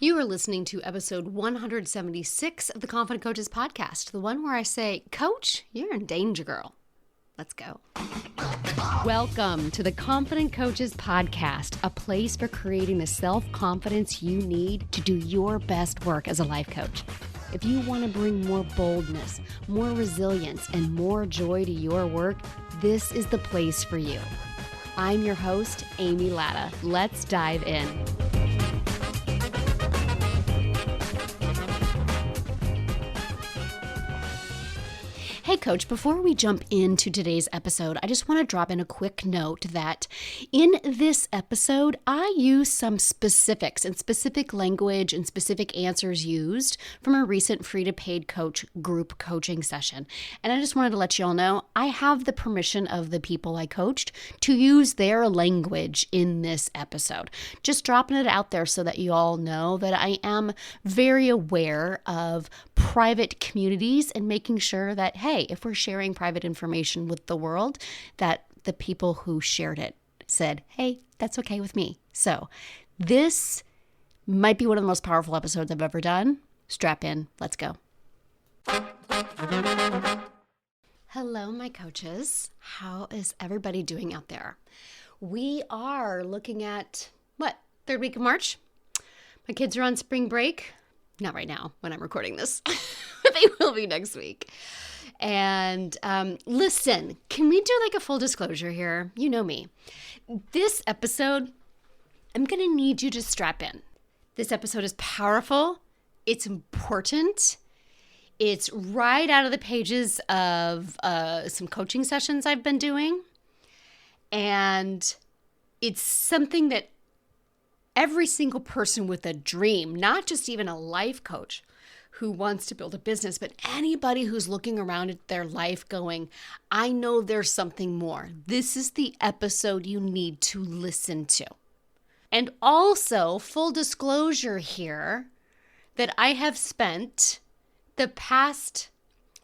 You are listening to episode 176 of the Confident Coaches podcast, the one where I say, Coach, you're in danger, girl. Let's go. Welcome to the Confident Coaches podcast, a place for creating the self-confidence you need to do your best work as a life coach. If you want to bring more boldness, more resilience, and more joy to your work, this is the place for you. I'm your host, Amy Latta. Let's dive in. Hey Coach, before we jump into today's episode, I just want to drop in a quick note that in this episode, I use some specifics and specific language and specific answers used from a recent free to paid coach group coaching session. And I just wanted to let you all know, I have the permission of the people I coached to use their language in this episode. Just dropping it out there so that you all know that I am very aware of private communities and making sure that, hey, if we're sharing private information with the world, that the people who shared it said, hey, that's okay with me. So this might be one of the most powerful episodes I've ever done. Strap in. Let's go. Hello, my coaches. How is everybody doing out there? We are looking at, third week of March? My kids are on spring break. Not right now when I'm recording this. They will be next week. And listen, can we do like a full disclosure here? You know me. This episode, I'm going to need you to strap in. This episode is powerful. It's important. It's right out of the pages of some coaching sessions I've been doing. And it's something that every single person with a dream, not just even a life coach who wants to build a business, but anybody who's looking around at their life going, I know there's something more. This is the episode you need to listen to. And also, full disclosure here, that I have spent the past,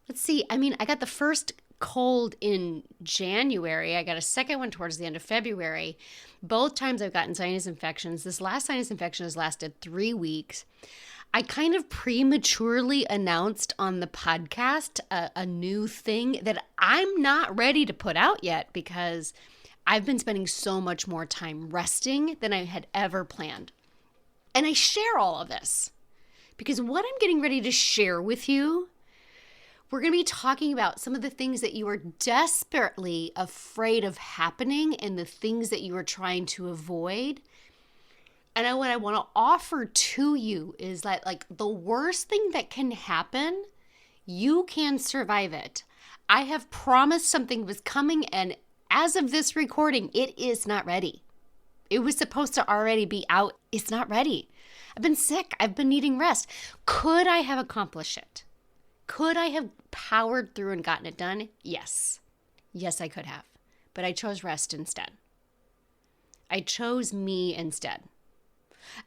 I got the first cold in January. I got a second one towards the end of February. Both times I've gotten sinus infections. This last sinus infection has lasted 3 weeks. I kind of prematurely announced on the podcast a new thing that I'm not ready to put out yet because I've been spending so much more time resting than I had ever planned. And I share all of this because what I'm getting ready to share with you, we're going to be talking about some of the things that you are desperately afraid of happening and the things that you are trying to avoid. And what I want to offer to you is that, like, the worst thing that can happen, you can survive it. I have promised something was coming, and as of this recording, it is not ready. It was supposed to already be out. It's not ready. I've been sick. I've been needing rest. Could I have accomplished it? Could I have powered through and gotten it done? Yes. Yes, I could have. But I chose rest instead. I chose me instead.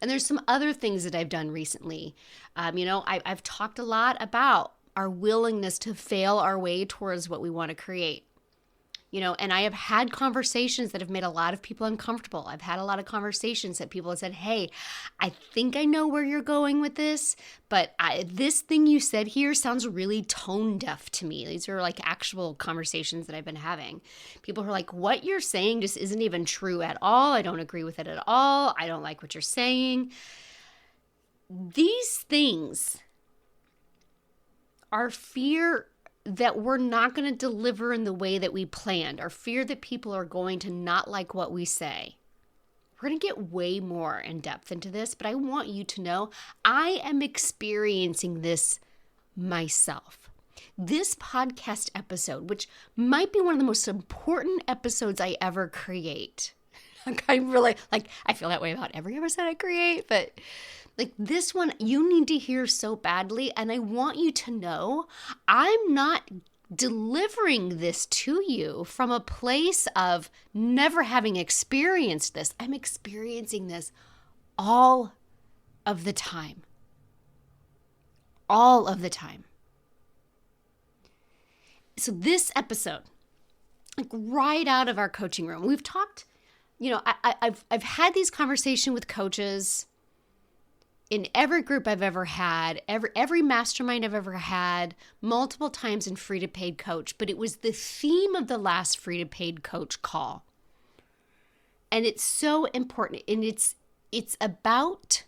And there's some other things that I've done recently. I've talked a lot about our willingness to fail our way towards what we want to create. And I have had conversations that have made a lot of people uncomfortable. I've had a lot of conversations that people have said, hey, I think I know where you're going with this, but this thing you said here sounds really tone deaf to me. These are like actual conversations that I've been having. People who are like, what you're saying just isn't even true at all. I don't agree with it at all. I don't like what you're saying. These things are fear that we're not going to deliver in the way that we planned, or fear that people are going to not like what we say. We're going to get way more in depth into this, but I want you to know I am experiencing this myself. This podcast episode, which might be one of the most important episodes I ever create. I feel that way about every episode I create, but like this one, you need to hear so badly. And I want you to know I'm not delivering this to you from a place of never having experienced this. I'm experiencing this all of the time. All of the time. So this episode, like right out of our coaching room, we've talked, I've had these conversations with coaches in every group I've ever had, every mastermind I've ever had, multiple times in Free to Paid Coach, but it was the theme of the last Free to Paid Coach call. And it's so important. And it's about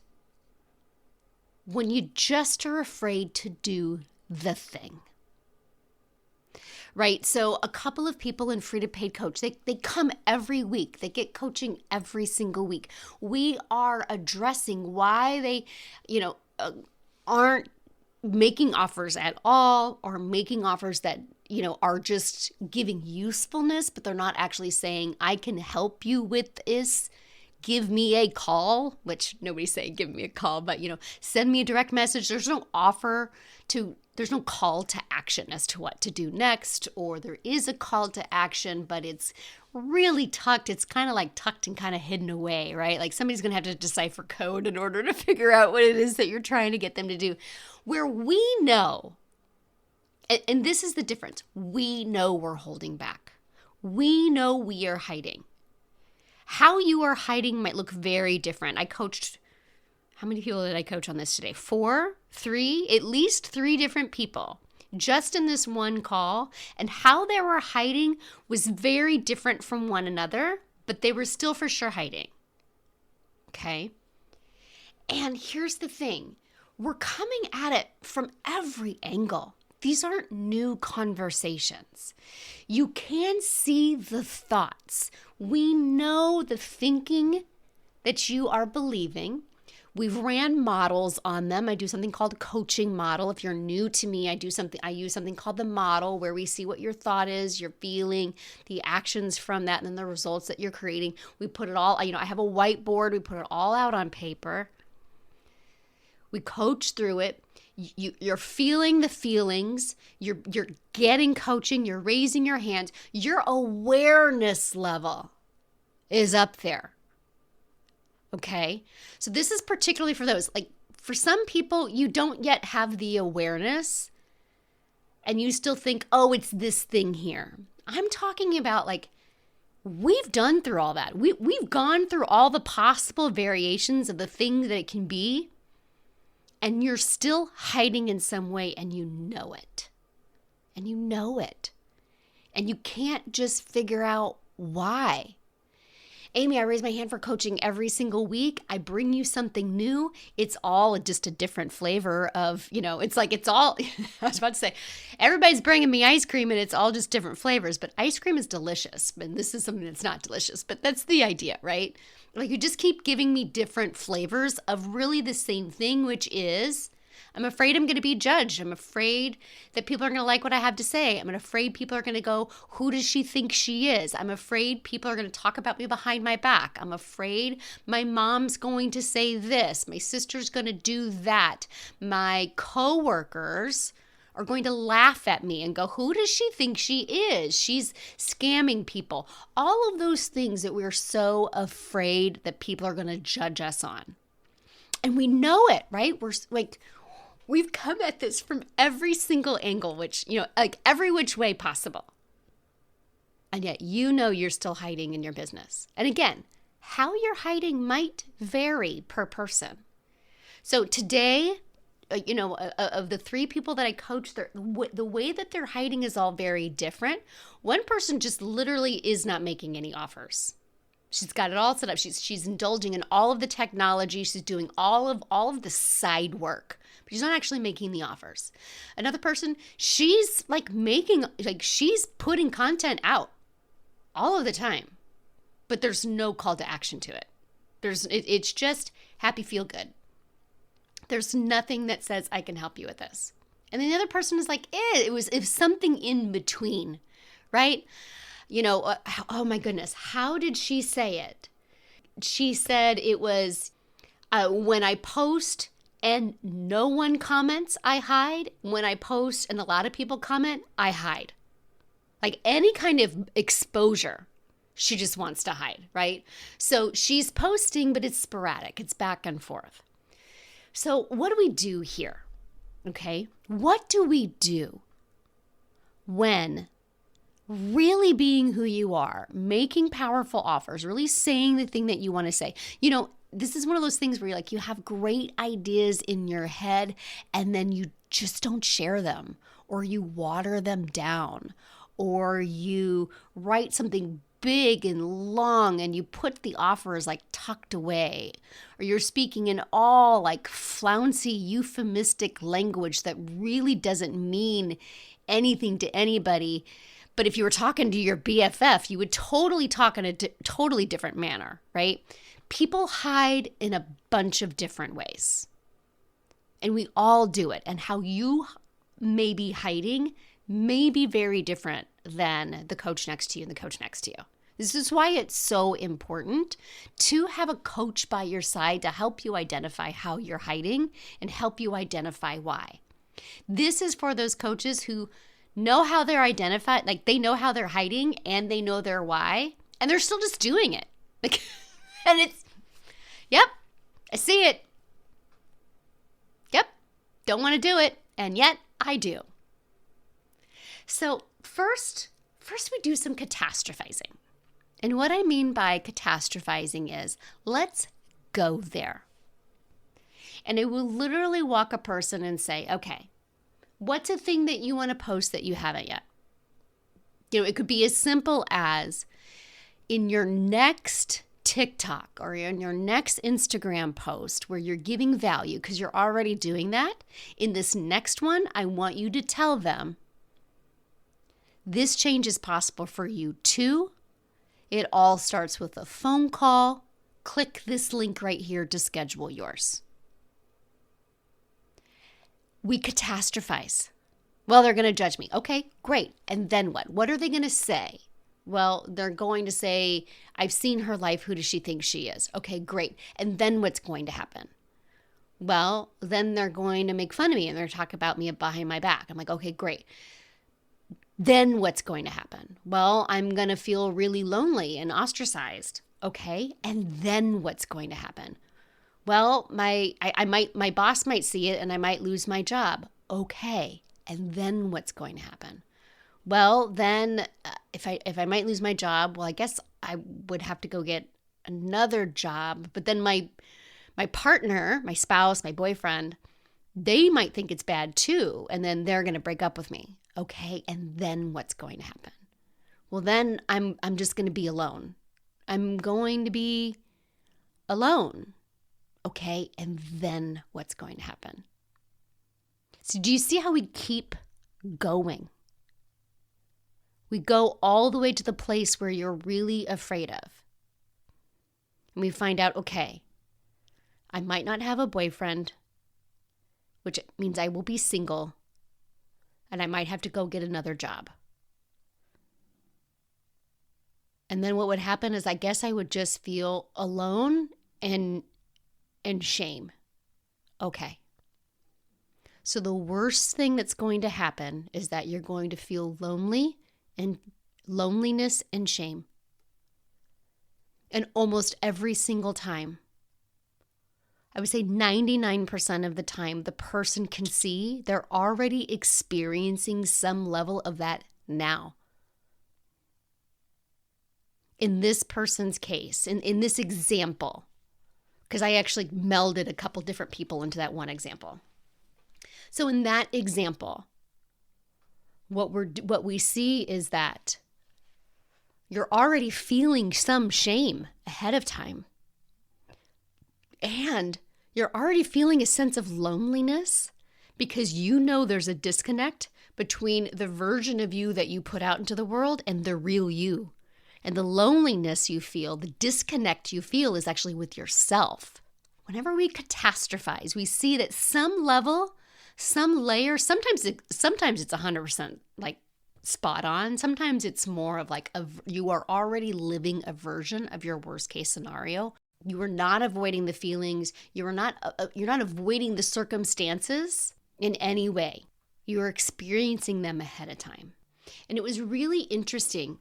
when you just are afraid to do the thing. Right? So a couple of people in Free to Paid Coach, they come every week. They get coaching every single week. We are addressing why they, aren't making offers at all, or making offers that, are just giving usefulness, but they're not actually saying, I can help you with this. Give me a call, which nobody's saying give me a call, but, send me a direct message. There's no there's no call to action as to what to do next, or there is a call to action, but it's really tucked. It's kind of like tucked and kind of hidden away, right? Like somebody's going to have to decipher code in order to figure out what it is that you're trying to get them to do. Where we know, and this is the difference, we know we're holding back. We know we are hiding. How you are hiding might look very different. How many people did I coach on this today? 4, 3, at least 3 different people just in this one call. And how they were hiding was very different from one another, but they were still for sure hiding. Okay? And here's the thing. We're coming at it from every angle. These aren't new conversations. You can see the thoughts. We know the thinking that you are believing. We've ran models on them. I do something called a coaching model. If you're new to me, I use something called the model, where we see what your thought is, your feeling, the actions from that, and then the results that you're creating. We put it all, I have a whiteboard. We put it all out on paper. We coach through it. You're feeling the feelings. You're getting coaching. You're raising your hands. Your awareness level is up there. Okay? So this is particularly for those. Like, for some people, you don't yet have the awareness and you still think, oh, it's this thing here. I'm talking about, like, we've done through all that. We've gone through all the possible variations of the thing that it can be, and you're still hiding in some way, and you know it. And you know it. And you can't just figure out why. Amy, I raise my hand for coaching every single week. I bring you something new. It's all just a different flavor of, it's like it's all, I was about to say, everybody's bringing me ice cream and it's all just different flavors, but ice cream is delicious. And this is something that's not delicious, but that's the idea, right? Like, you just keep giving me different flavors of really the same thing, which is, I'm afraid I'm going to be judged. I'm afraid that people are going to like what I have to say. I'm afraid people are going to go, who does she think she is? I'm afraid people are going to talk about me behind my back. I'm afraid my mom's going to say this. My sister's going to do that. My coworkers are going to laugh at me and go, who does she think she is? She's scamming people. All of those things that we're so afraid that people are going to judge us on. And we know it, right? We've come at this from every single angle, which, like every which way possible. And yet, you're still hiding in your business. And again, how you're hiding might vary per person. So today, of the 3 people that I coach, the way that they're hiding is all very different. One person just literally is not making any offers. She's got it all set up. She's indulging in all of the technology. She's doing all of the side work. But she's not actually making the offers. Another person, she's she's putting content out all of the time. But there's no call to action to it. It's just happy, feel good. There's nothing that says I can help you with this. And then the other person is like, it was something in between, right? Oh my goodness, how did she say it? She said it was, when I post and no one comments, I hide. When I post and a lot of people comment, I hide. Like any kind of exposure, she just wants to hide, right? So she's posting, but it's sporadic. It's back and forth. So what do we do here? Okay, what do we do when being who you are, making powerful offers, really saying the thing that you want to say. You know, this is one of those things where you're like, you have great ideas in your head and then you just don't share them, or you water them down, or you write something big and long and you put the offer as like tucked away, or you're speaking in all like flouncy euphemistic language that really doesn't mean anything to anybody. But if you were talking to your BFF, you would totally talk in a totally different manner, right? People hide in a bunch of different ways. And we all do it. And how you may be hiding may be very different than the coach next to you and the coach next to you. This is why it's so important to have a coach by your side to help you identify how you're hiding and help you identify why. This is for those coaches who know how they're identified, like they know how they're hiding and they know their why, and they're still just doing it. Like, and it's, yep, I see it. Yep, don't want to do it, and yet I do. So first we do some catastrophizing. And what I mean by catastrophizing is, let's go there. And it will literally walk a person and say, okay, what's a thing that you want to post that you haven't yet? It could be as simple as in your next TikTok or in your next Instagram post where you're giving value, because you're already doing that. In this next one, I want you to tell them this change is possible for you too. It all starts with a phone call. Click this link right here to schedule yours. We catastrophize. Well, they're going to judge me. Okay, great. And then what? What are they going to say? Well, they're going to say, I've seen her life. Who does she think she is? Okay, great. And then what's going to happen? Well, then they're going to make fun of me and they're talking about me behind my back. I'm like, okay, great. Then what's going to happen? Well, I'm going to feel really lonely and ostracized. Okay, and then what's going to happen? Well, my boss might see it and I might lose my job. Okay, and then what's going to happen? Well, then if I might lose my job, well, I guess I would have to go get another job. But then my partner, my spouse, my boyfriend, they might think it's bad too, and then they're going to break up with me. Okay, and then what's going to happen? Well, then I'm just going to be alone. I'm going to be alone. Okay, and then what's going to happen? So do you see how we keep going? We go all the way to the place where you're really afraid of. And we find out, okay, I might not have a boyfriend, which means I will be single, and I might have to go get another job. And then what would happen is I guess I would just feel alone and shame. Okay. So the worst thing that's going to happen is that you're going to feel lonely and loneliness and shame. And almost every single time, I would say 99% of the time, the person can see they're already experiencing some level of that now. In this person's case, in this example, because I actually melded a couple different people into that one example. So in that example, what we see is that you're already feeling some shame ahead of time. And you're already feeling a sense of loneliness because you know there's a disconnect between the version of you that you put out into the world and the real you. And the loneliness you feel, the disconnect you feel is actually with yourself. Whenever we catastrophize, we see that some level, some layer, sometimes it's 100% like spot on. Sometimes it's more of like you are already living a version of your worst case scenario. You are not avoiding the feelings. You're not avoiding the circumstances in any way. You are experiencing them ahead of time. And it was really interesting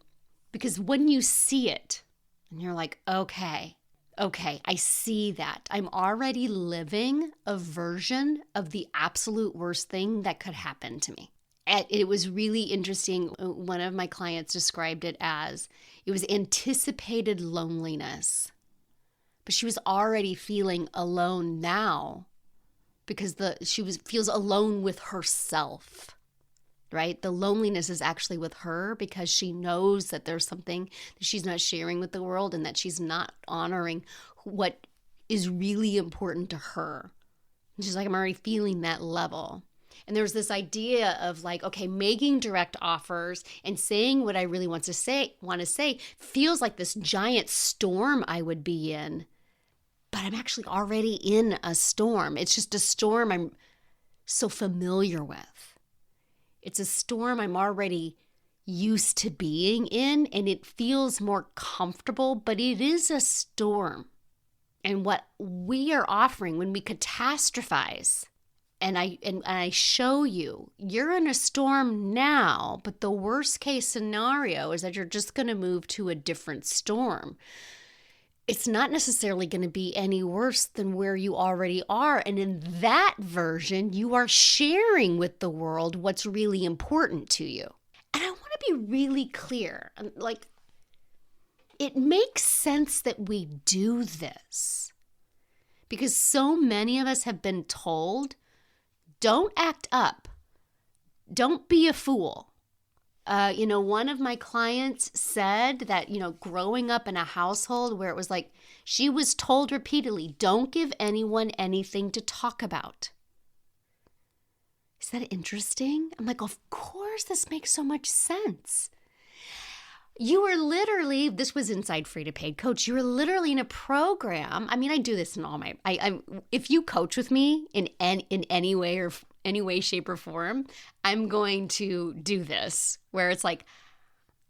because when you see it and you're like, okay, I see that. I'm already living a version of the absolute worst thing that could happen to me. And it was really interesting. One of my clients described it as it was anticipated loneliness. but she was already feeling alone now because feels alone with herself, right? The loneliness is actually with her because she knows that there's something that she's not sharing with the world and that she's not honoring what is really important to her. And she's like, I'm already feeling that level. And there's this idea of like, okay, making direct offers and saying what I really want to say feels like this giant storm I would be in. But I'm actually already in a storm. It's just a storm I'm so familiar with. It's a storm I'm already used to being in, and it feels more comfortable, but it is a storm. And what we are offering when we catastrophize, and I show you, you're in a storm now, but the worst case scenario is that you're just going to move to a different storm. It's not necessarily going to be any worse than where you already are. And in that version, you are sharing with the world what's really important to you. And I want to be really clear. Like, it makes sense that we do this because so many of us have been told, don't act up. Don't be a fool. One of my clients said that, growing up in a household where it was like, she was told repeatedly, don't give anyone anything to talk about. Is that interesting? I'm like, of course, this makes so much sense. You were literally, this was inside Free to Paid Coach, you were literally in a program. I mean, I do this in all my, if you coach with me in any way or any way, shape, or form, I'm going to do this where it's like,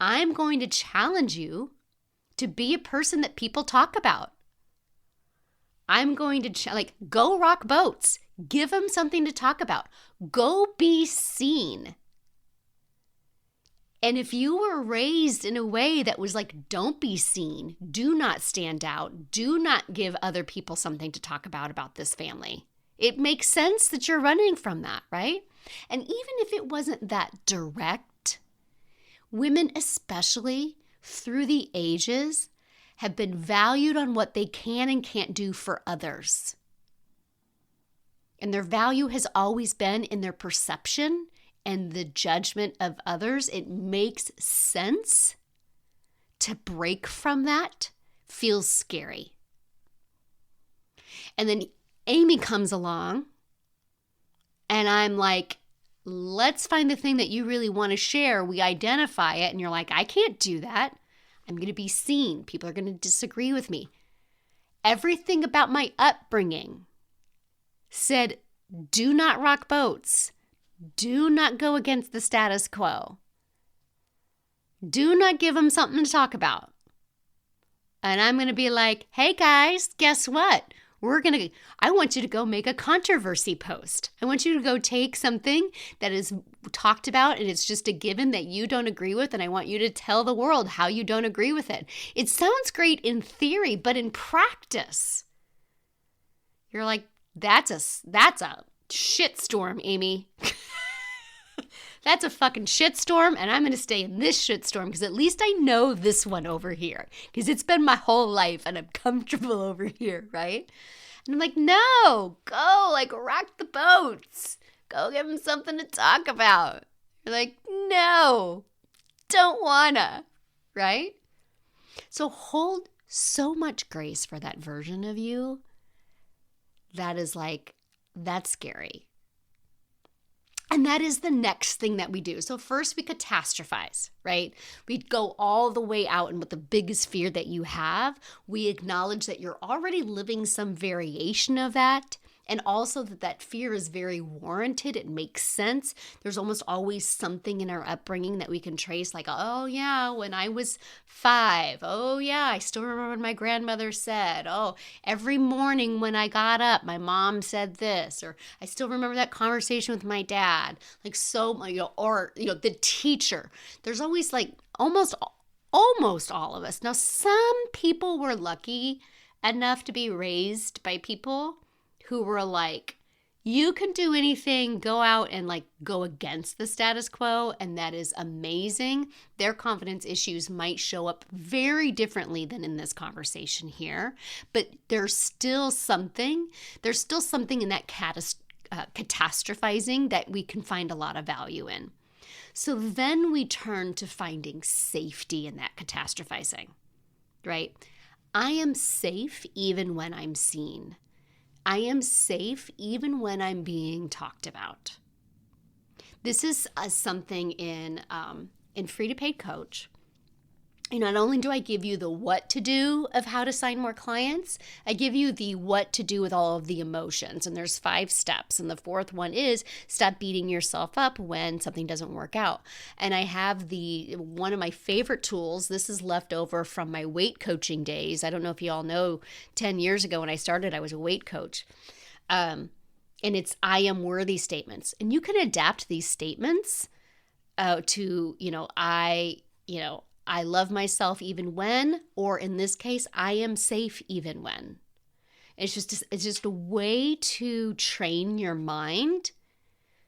I'm going to challenge you to be a person that people talk about. I'm going to go rock boats. Give them something to talk about. Go be seen. And if you were raised in a way that was like, don't be seen, do not stand out, do not give other people something to talk about this family, it makes sense that you're running from that, right? And even if it wasn't that direct, women especially through the ages have been valued on what they can and can't do for others. And their value has always been in their perception and the judgment of others. It makes sense to break from that. Feels scary. And then Amy comes along and I'm like, let's find the thing that you really want to share. We identify it and you're like, I can't do that. I'm going to be seen. People are going to disagree with me. Everything about my upbringing said, do not rock boats. Do not go against the status quo. Do not give them something to talk about. And I'm going to be like, hey guys, guess what? I want you to go make a controversy post. I want you to go take something that is talked about and it's just a given that you don't agree with, and I want you to tell the world how you don't agree with it. It sounds great in theory, but in practice, you're like, that's a shitstorm, Amy. That's a fucking shitstorm, and I'm going to stay in this shitstorm because at least I know this one over here because it's been my whole life and I'm comfortable over here, right? And I'm like, no, go, rock the boats. Go give them something to talk about. You're like, no, don't wanna, right? So hold so much grace for that version of you that is like, that's scary. And that is the next thing that we do. So first we catastrophize, right? We go all the way out, and with the biggest fear that you have, we acknowledge that you're already living some variation of that. And also that fear is very warranted. It makes sense. There's almost always something in our upbringing that we can trace, like, oh yeah, when I was 5, oh yeah, I still remember what my grandmother said. Oh, every morning when I got up, my mom said this, or I still remember that conversation with my dad. Or the teacher. There's always almost all of us. Now, some people were lucky enough to be raised by people who were You can do anything, go out and go against the status quo, and that is amazing. Their confidence issues might show up very differently than in this conversation here, but there's still something in that catastrophizing that we can find a lot of value in. So then we turn to finding safety in that catastrophizing, right? I am safe even when I'm seen. I am safe even when I'm being talked about. This is something in Free to Paid Coach. Not only do I give you the what to do of how to sign more clients, I give you the what to do with all of the emotions. And there's 5 steps. And the 4th one is stop beating yourself up when something doesn't work out. And I have one of my favorite tools. This is left over from my weight coaching days. I don't know if you all know, 10 years ago when I started, I was a weight coach. And it's I am worthy statements. And you can adapt these statements to, I love myself even when, or in this case, I am safe even when. It's just a way to train your mind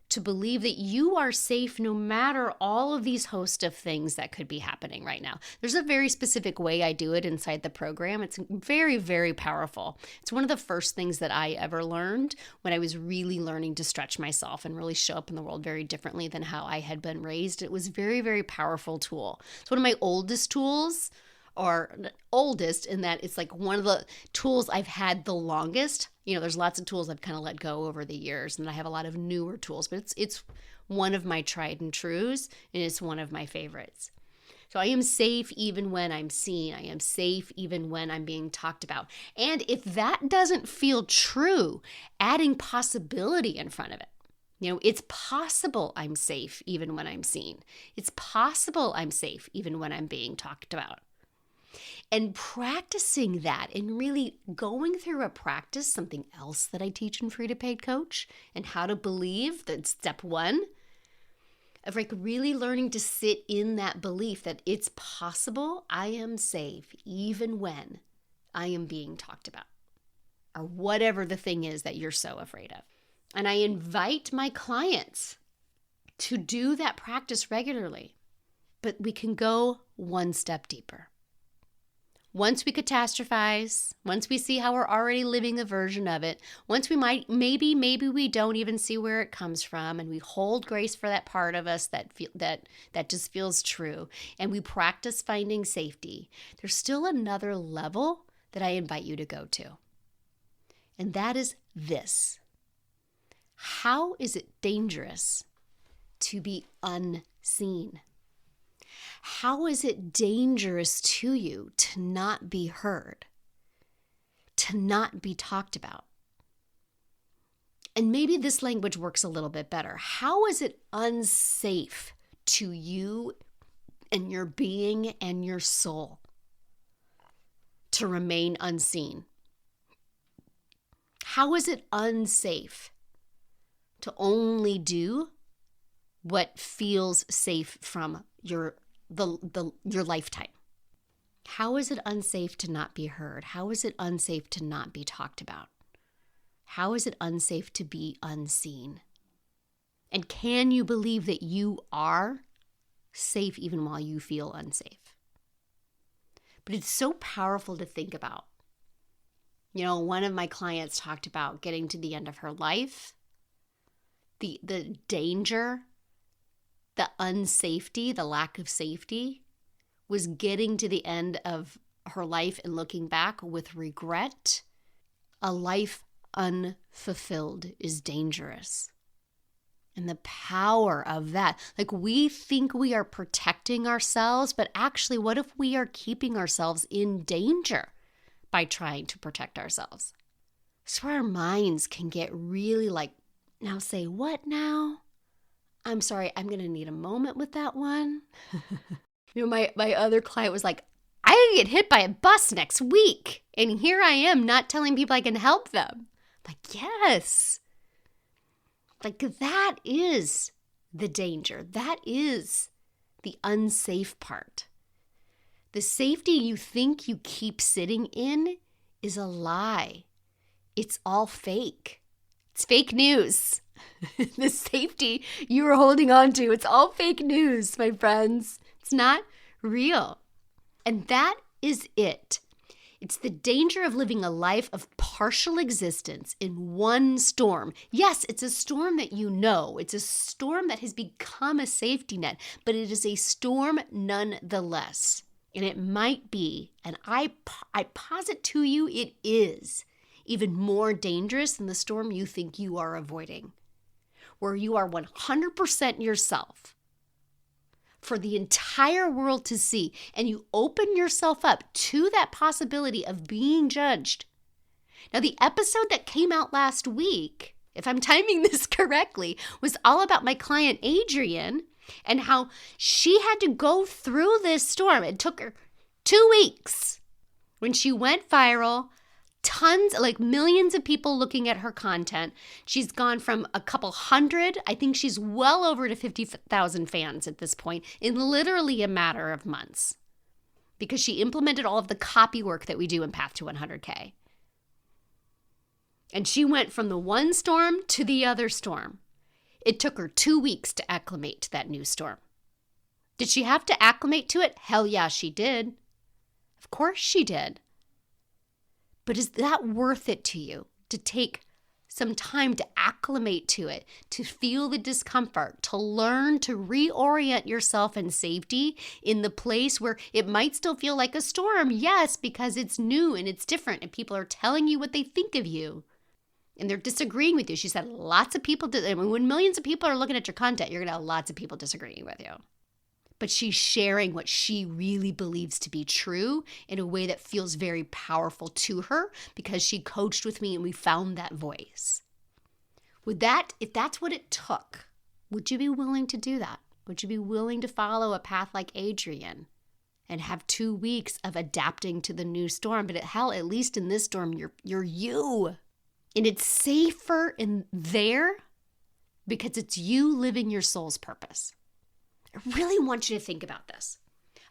to believe that you are safe no matter all of these host of things that could be happening right now. There's a very specific way I do it inside the program. It's very, very powerful. It's one of the first things that I ever learned when I was really learning to stretch myself and really show up in the world very differently than how I had been raised. It was a very, very powerful tool. It's one of my oldest tools, or oldest in that it's one of the tools I've had the longest. There's lots of tools I've kind of let go over the years, and I have a lot of newer tools, but it's one of my tried and trues, and it's one of my favorites. So I am safe even when I'm seen. I am safe even when I'm being talked about. And if that doesn't feel true, adding possibility in front of it. It's possible I'm safe even when I'm seen. It's possible I'm safe even when I'm being talked about. And practicing that and really going through a practice, something else that I teach in Free to Paid Coach, and how to believe, that's step 1, of really learning to sit in that belief that it's possible I am safe even when I am being talked about, or whatever the thing is that you're so afraid of. And I invite my clients to do that practice regularly, but we can go one step deeper. Once we catastrophize, once we see how we're already living a version of it, once we maybe we don't even see where it comes from, and we hold grace for that part of us that just feels true, and we practice finding safety, there's still another level that I invite you to go to. And that is this. How is it dangerous to be unseen? How is it dangerous to you to not be heard, to not be talked about? And maybe this language works a little bit better. How is it unsafe to you and your being and your soul to remain unseen? How is it unsafe to only do what feels safe from your lifetime? How is it unsafe to not be heard? How is it unsafe to not be talked about? How is it unsafe to be unseen? And can you believe that you are safe even while you feel unsafe? But it's so powerful to think about. One of my clients talked about getting to the end of her life, the danger, the unsafety, the lack of safety, was getting to the end of her life and looking back with regret. A life unfulfilled is dangerous. And the power of that. We think we are protecting ourselves, but actually, what if we are keeping ourselves in danger by trying to protect ourselves? So our minds can get really now say, what now? I'm sorry, I'm going to need a moment with that one. My other client was like, I can get hit by a bus next week. And here I am not telling people I can help them. Yes. That is the danger. That is the unsafe part. The safety you think you keep sitting in is a lie. It's all fake. It's fake news. The safety you are holding on to, it's all fake news, my friends. It's not real. And that is it. It's the danger of living a life of partial existence in one storm. Yes, it's a storm that you know. It's a storm that has become a safety net, but it is a storm nonetheless. And it might be, and I posit to you, it is even more dangerous than the storm you think you are avoiding, where you are 100% yourself for the entire world to see, and you open yourself up to that possibility of being judged. Now, the episode that came out last week, if I'm timing this correctly, was all about my client Adrienne and how she had to go through this storm. It took her 2 weeks when she went viral. Tons, like millions of people looking at her content. She's gone from a couple hundred, I think she's well over to 50,000 fans at this point in literally a matter of months, because she implemented all of the copy work that we do in Path to 100K. And she went from the one storm to the other storm. It took her 2 weeks to acclimate to that new storm. Did she have to acclimate to it? Hell yeah, she did. Of course she did. But is that worth it to you to take some time to acclimate to it, to feel the discomfort, to learn to reorient yourself in safety in the place where it might still feel like a storm? Yes, because it's new and it's different and people are telling you what they think of you and they're disagreeing with you. She said lots of people, when millions of people are looking at your content, you're going to have lots of people disagreeing with you. But she's sharing what she really believes to be true in a way that feels very powerful to her because she coached with me and we found that voice. Would that, if that's what it took, would you be willing to do that? Would you be willing to follow a path like Adrienne and have 2 weeks of adapting to the new storm? But at least in this storm, you're you. And it's safer in there because it's you living your soul's purpose. I really want you to think about this.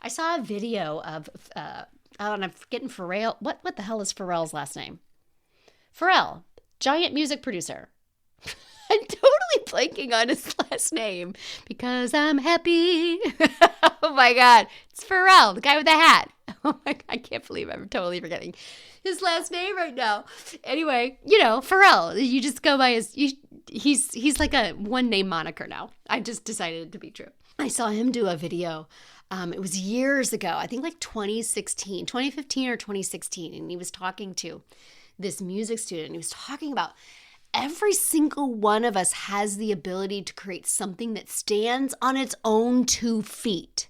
I saw a video of, I'm forgetting Pharrell. What the hell is Pharrell's last name? Pharrell, giant music producer. I'm totally blanking on his last name because I'm happy. Oh my God. It's Pharrell, the guy with the hat. Oh my God, I can't believe I'm totally forgetting his last name right now. Anyway, Pharrell, you just go by he's like a one name moniker now. I just decided it to be true. I saw him do a video. It was years ago, I think like 2015 or 2016. And he was talking to this music student. And he was talking about every single one of us has the ability to create something that stands on its own 2 feet,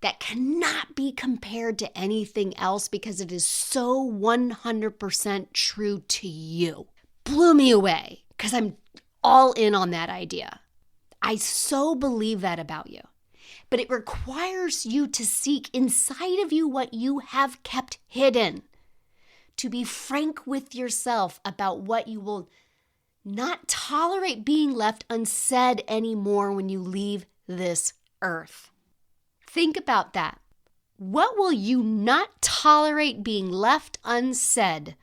that cannot be compared to anything else because it is so 100% true to you. Blew me away because I'm all in on that idea. I so believe that about you. But it requires you to seek inside of you what you have kept hidden, to be frank with yourself about what you will not tolerate being left unsaid anymore when you leave this earth. Think about that. What will you not tolerate being left unsaid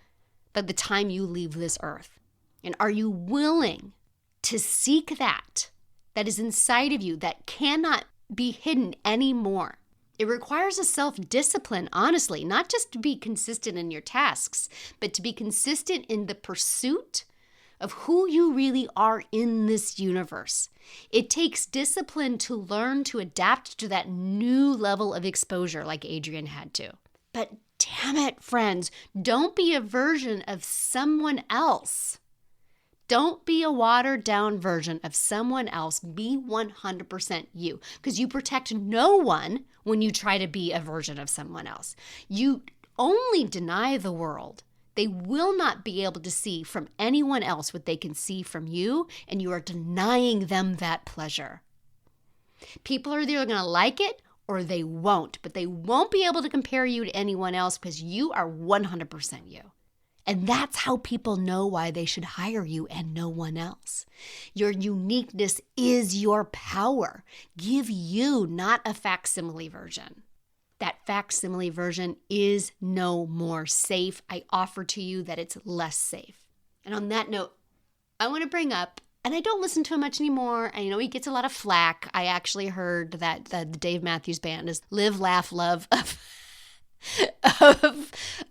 by the time you leave this earth? And are you willing to seek that is inside of you that cannot be hidden anymore? It requires a self-discipline, honestly, not just to be consistent in your tasks, but to be consistent in the pursuit of who you really are in this universe. It takes discipline to learn to adapt to that new level of exposure like Adrienne had to. But damn it, friends, don't be a version of someone else. Don't be a watered down version of someone else. Be 100% you, because you protect no one when you try to be a version of someone else. You only deny the world. They will not be able to see from anyone else what they can see from you, and you are denying them that pleasure. People are either going to like it or they won't, but they won't be able to compare you to anyone else because you are 100% you. And that's how people know why they should hire you and no one else. Your uniqueness is your power. Give you not a facsimile version. That facsimile version is no more safe. I offer to you that it's less safe. And on that note, I want to bring up, and I don't listen to him much anymore. I know he gets a lot of flack. I actually heard that the Dave Matthews Band is live, laugh, love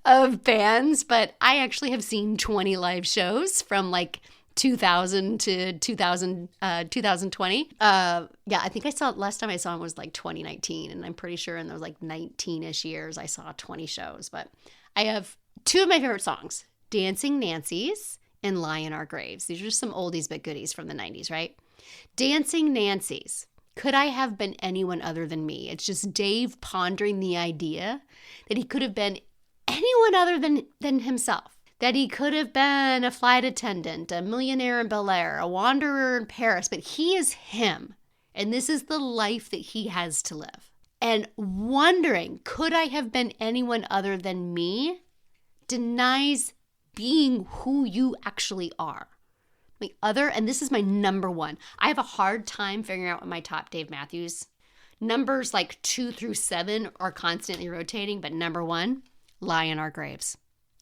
of bands, but I actually have seen 20 live shows from like 2000 to 2020. Yeah, I think last time I saw him was like 2019, and I'm pretty sure in those like 19-ish years I saw 20 shows. But I have two of my favorite songs, Dancing Nancy's and Lie in Our Graves. These are just some oldies but goodies from the 90s, right? Dancing Nancy's. Could I have been anyone other than me? It's just Dave pondering the idea that he could have been anyone other than himself. That he could have been a flight attendant, a millionaire in Bel Air, a wanderer in Paris, but he is him. And this is the life that he has to live. And wondering, could I have been anyone other than me, denies being who you actually are. And this is my number one. I have a hard time figuring out what my top Dave Matthews. Numbers like 2 through 7 are constantly rotating, but number 1, Lie in Our Graves.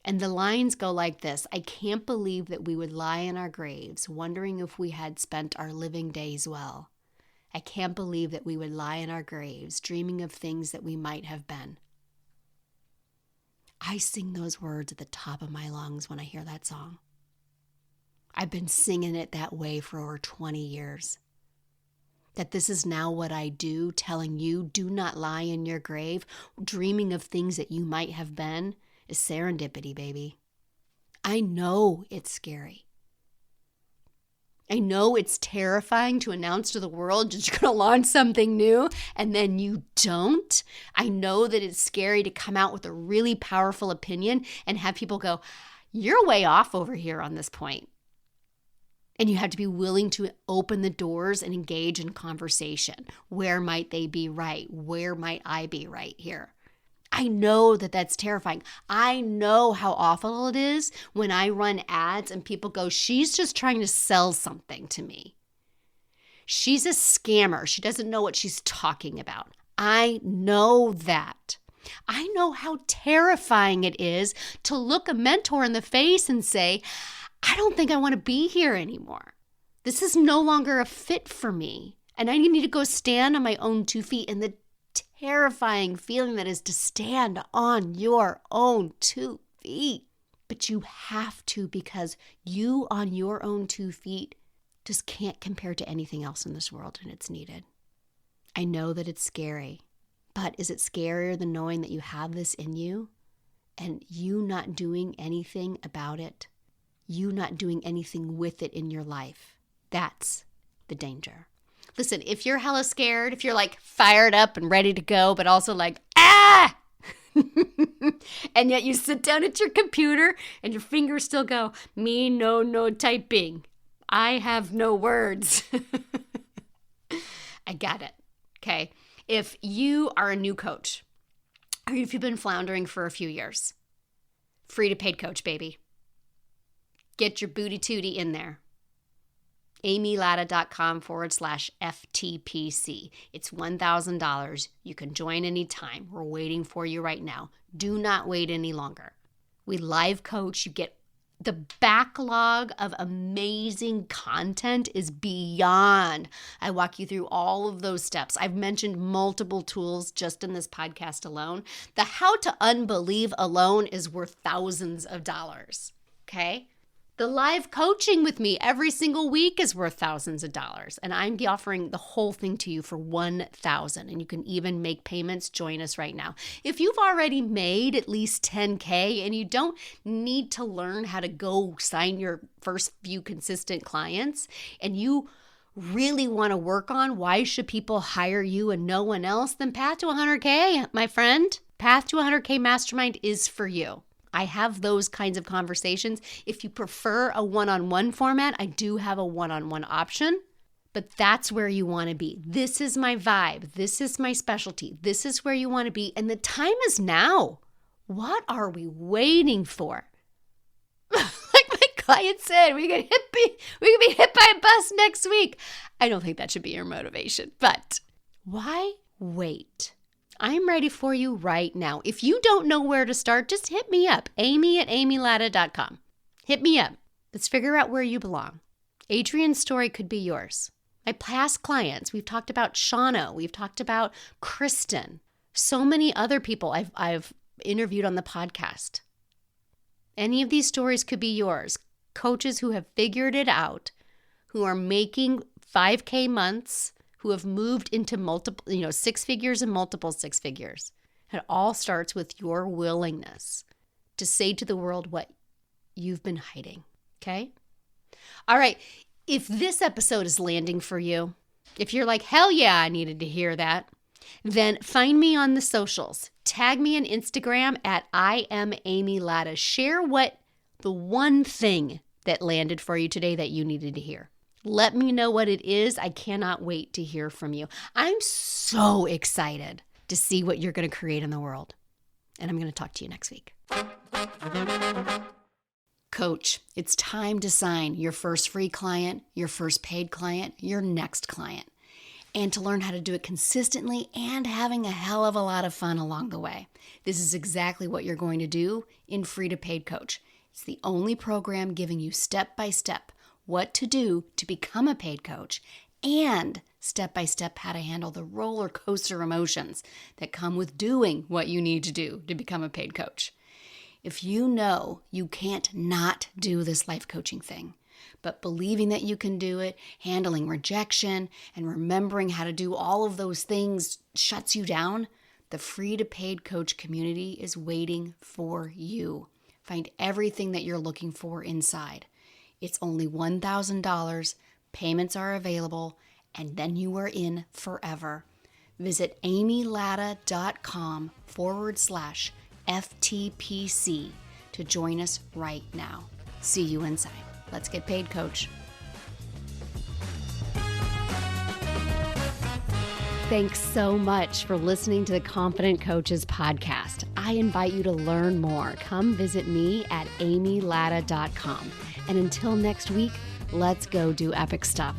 And the lines go like this: I can't believe that we would lie in our graves, wondering if we had spent our living days well. I can't believe that we would lie in our graves, dreaming of things that we might have been. I sing those words at the top of my lungs when I hear that song. I've been singing it that way for over 20 years. That this is now what I do, telling you, do not lie in your grave, dreaming of things that you might have been, is serendipity, baby. I know it's scary. I know it's terrifying to announce to the world that you're going to launch something new and then you don't. I know that it's scary to come out with a really powerful opinion and have people go, you're way off over here on this point. And you have to be willing to open the doors and engage in conversation. Where might they be right? Where might I be right here? I know that that's terrifying. I know how awful it is when I run ads and people go, she's just trying to sell something to me. She's a scammer. She doesn't know what she's talking about. I know that. I know how terrifying it is to look a mentor in the face and say, I don't think I want to be here anymore. This is no longer a fit for me. And I need to go stand on my own 2 feet. And the terrifying feeling that is to stand on your own 2 feet. But you have to, because you on your own 2 feet just can't compare to anything else in this world, and it's needed. I know that it's scary, but is it scarier than knowing that you have this in you and you not doing anything about it? You not doing anything with it in your life. That's the danger. Listen, if you're hella scared, if you're like fired up and ready to go, but also like, ah! And yet you sit down at your computer and your fingers still go, me no typing. I have no words. I got it. Okay. If you are a new coach, or if you've been floundering for a few years, free to paid coach, baby. Get your booty tootie in there. amylatta.com/FTPC. It's $1,000. You can join anytime. We're waiting for you right now. Do not wait any longer. We live coach. You get the backlog of amazing content is beyond. I walk you through all of those steps. I've mentioned multiple tools just in this podcast alone. The how to unbelieve alone is worth thousands of dollars. Okay? The live coaching with me every single week is worth thousands of dollars. And I'm offering the whole thing to you for $1,000. And you can even make payments. Join us right now. If you've already made at least $10K and you don't need to learn how to go sign your first few consistent clients, and you really want to work on why should people hire you and no one else, then Path to 100K, my friend. Path to 100K Mastermind is for you. I have those kinds of conversations. If you prefer a one-on-one format, I do have a one-on-one option, but that's where you want to be. This is my vibe. This is my specialty. This is where you want to be. And the time is now. What are we waiting for? Like my client said, we could be hit by a bus next week. I don't think that should be your motivation, but why wait? I'm ready for you right now. If you don't know where to start, just hit me up, amy@amylatta.com. Hit me up. Let's figure out where you belong. Adrian's story could be yours. My past clients, we've talked about Shauna, we've talked about Kristen, so many other people I've interviewed on the podcast. Any of these stories could be yours. Coaches who have figured it out, who are making 5K months, who have moved into multiple, 6 figures and multiple 6 figures. It all starts with your willingness to say to the world what you've been hiding, okay? All right, if this episode is landing for you, if you're like, hell yeah, I needed to hear that, then find me on the socials. Tag me on Instagram at I am Amy Latta. Share what the one thing that landed for you today that you needed to hear. Let me know what it is. I cannot wait to hear from you. I'm so excited to see what you're going to create in the world. And I'm going to talk to you next week. Coach, it's time to sign your first free client, your first paid client, your next client, and to learn how to do it consistently and having a hell of a lot of fun along the way. This is exactly what you're going to do in Free to Paid Coach. It's the only program giving you step-by-step what to do to become a paid coach and step-by-step how to handle the roller coaster emotions that come with doing what you need to do to become a paid coach. If you know you can't not do this life coaching thing, but believing that you can do it, handling rejection, and remembering how to do all of those things shuts you down, the Free to Paid Coach community is waiting for you. Find everything that you're looking for inside. It's only $1,000, payments are available, and then you are in forever. Visit amylatta.com/FTPC to join us right now. See you inside. Let's get paid, Coach. Thanks so much for listening to the Confident Coaches podcast. I invite you to learn more. Come visit me at amylatta.com. And until next week, let's go do epic stuff.